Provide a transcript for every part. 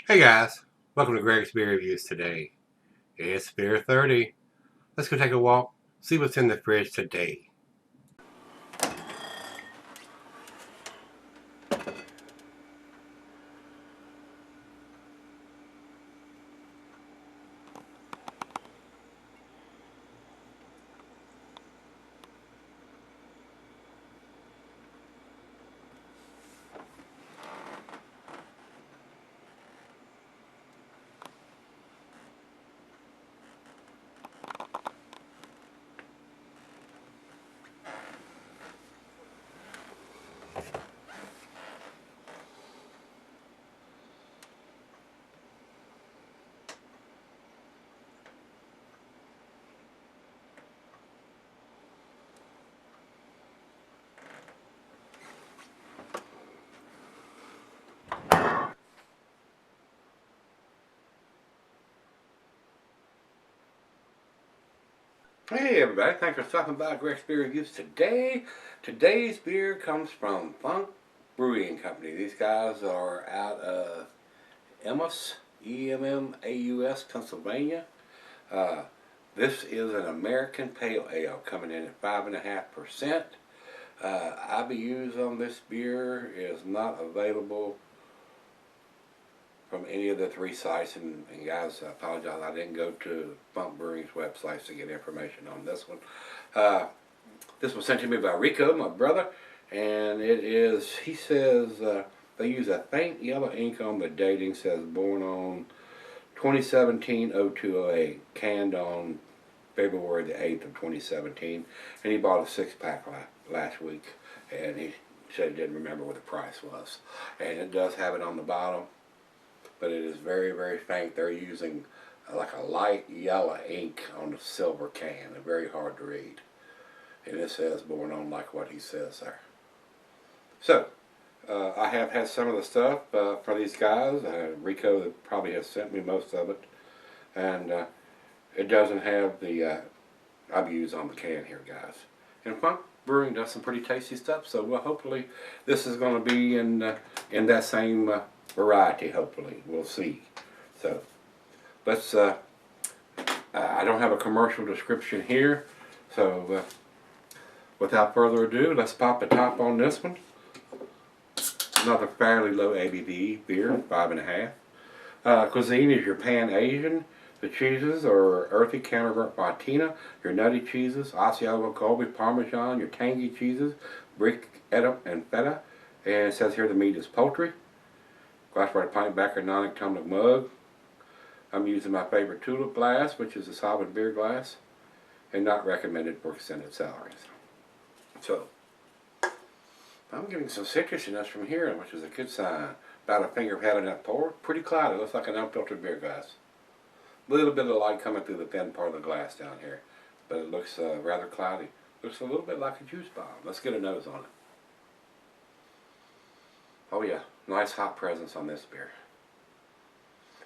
Hey guys, welcome to Gregsbeerreviews today. It's Beer 30. Let's go take a walk, see what's in the fridge today. Hey everybody, thanks for stopping by Gregsbeerreviews today. Today's beer comes from Funk Brewing Company. These guys are out of Emmaus, Emmaus, Pennsylvania. Uh, this is an American Pale Ale coming in at 5.5%. IBUs on this beer is not available from any of the three sites, and guys, I apologize, I didn't go to Funk Brewing's websites to get information on this one. This was sent to me by Rico, my brother, and it is, he says, they use a faint yellow ink on the dating, says born on 2017-0208, canned on February the 8th of 2017, and he bought a 6-pack last week, and he said he didn't remember what the price was. And it does have it on the bottom, but it is very, very faint. They're using like a light yellow ink on the silver can. They're very hard to read. And it says born on like what he says there. So, I have had some of the stuff for these guys. Rico probably has sent me most of it. And it doesn't have the IBUs on the can here, guys. And Funk Brewing does some pretty tasty stuff, so hopefully this is going to be in that same variety. Hopefully, we'll see. So let's. I don't have a commercial description here, so without further ado, let's pop the top on this one. Another fairly low ABV beer, 5.5. Cuisine is your Pan Asian. The cheeses are earthy counterburnt patina, your nutty cheeses, Asiago, Colby, Parmesan, your tangy cheeses, brick, edam, and feta. And it says here the meat is poultry. Glassware pint backer non-atomic mug. I'm using my favorite tulip glass, which is a solid beer glass, and not recommended for extended salaries. So, I'm getting some citrusiness from here, which is a good sign. About a finger of having that pour. Pretty cloudy, looks like an unfiltered beer glass. A little bit of light coming through the thin part of the glass down here, but it looks rather cloudy. Looks a little bit like a juice bomb. Let's get a nose on it. Oh yeah, nice hot presence on this beer.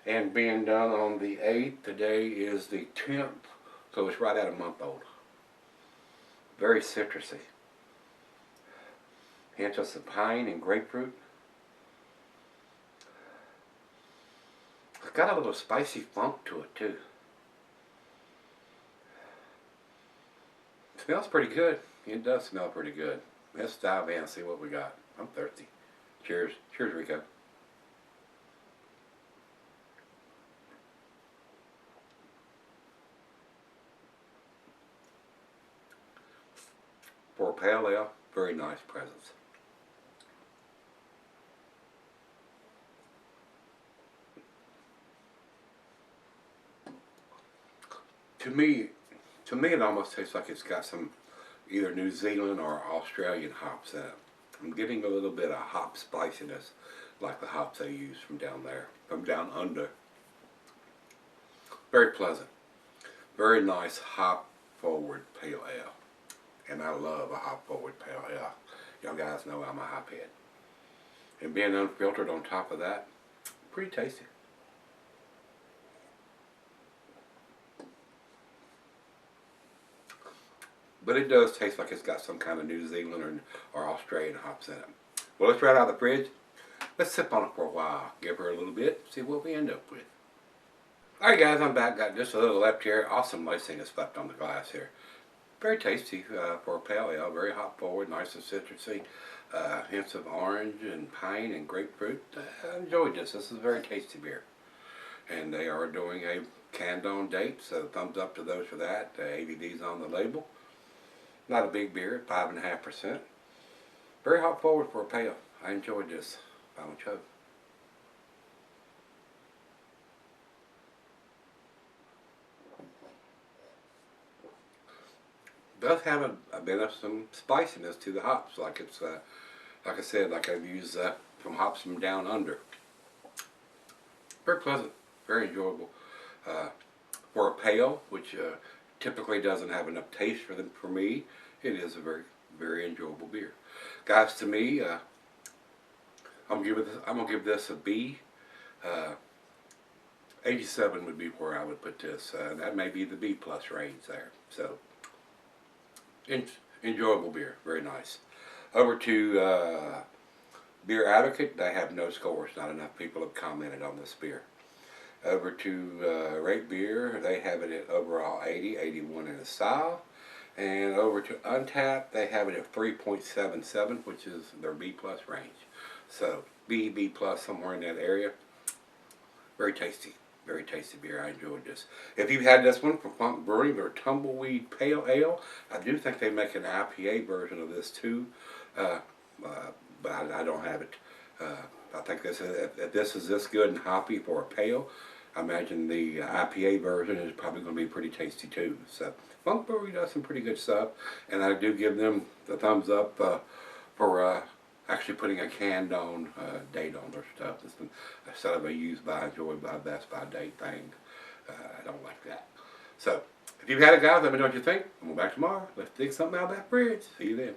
And being done on the 8th, today is the 10th, so it's right at a month old. Very citrusy. Hints of some pine and grapefruit. It's got a little spicy funk to it too. It smells pretty good. It does smell pretty good. Let's dive in and see what we got. I'm thirsty. Cheers. Cheers, Rico. For a pale ale, very nice presence. To me, it almost tastes like it's got some either New Zealand or Australian hops in it. I'm getting a little bit of hop spiciness, like the hops they use from down there, from down under. Very pleasant. Very nice hop-forward pale ale. And I love a hop-forward pale ale. Y'all guys know I'm a hophead. And being unfiltered on top of that, pretty tasty. But it does taste like it's got some kind of New Zealand or Australian hops in it. Well, let's try it out of the fridge let's sip on it for a while. Give her a little bit, see what we end up with. Alright guys, I'm back. Got just a little left here. Awesome lacing is left on the glass here. Very tasty for a pale ale. Very hop forward, nice and citrusy. Hints of orange and pine and grapefruit. I enjoyed this. This is a very tasty beer. And they are doing a canned on date, so thumbs up to those for that. ABV's on the label. Not a big beer, 5.5%. Very hop forward for a pale. I enjoyed this. Final chug. Does have a bit of some spiciness to the hops, like it's like I said, like I've used from hops from down under. Very pleasant, very enjoyable for a pale, which typically doesn't have enough taste for me. It is a very enjoyable beer, guys. To me, I'm gonna give this a B. 87 would be where I would put this. That may be the B plus range there. So. Enjoyable beer, very nice. Over to Beer Advocate, they have no scores. Not enough people have commented on this beer. Over to Rate Beer, they have it at overall 80, 81 in a style. And over to Untapped, they have it at 3.77, which is their B plus range. So B plus, somewhere in that area. Very tasty. Very tasty beer. I enjoyed this. If you've had this one from Funk Brewing, their Tumbleweed Pale Ale, I do think they make an IPA version of this too, but I don't have it. I think if this is this good and hoppy for a pale, I imagine the IPA version is probably going to be pretty tasty too. So Funk Brewing does some pretty good stuff, and I do give them the thumbs up for actually putting a canned on date on their stuff instead of a used by, enjoyed by, best by date thing. I don't like that. So if you've had it, guys, let me know what you think. I'm going back tomorrow. Let's dig something out of that fridge. See you then.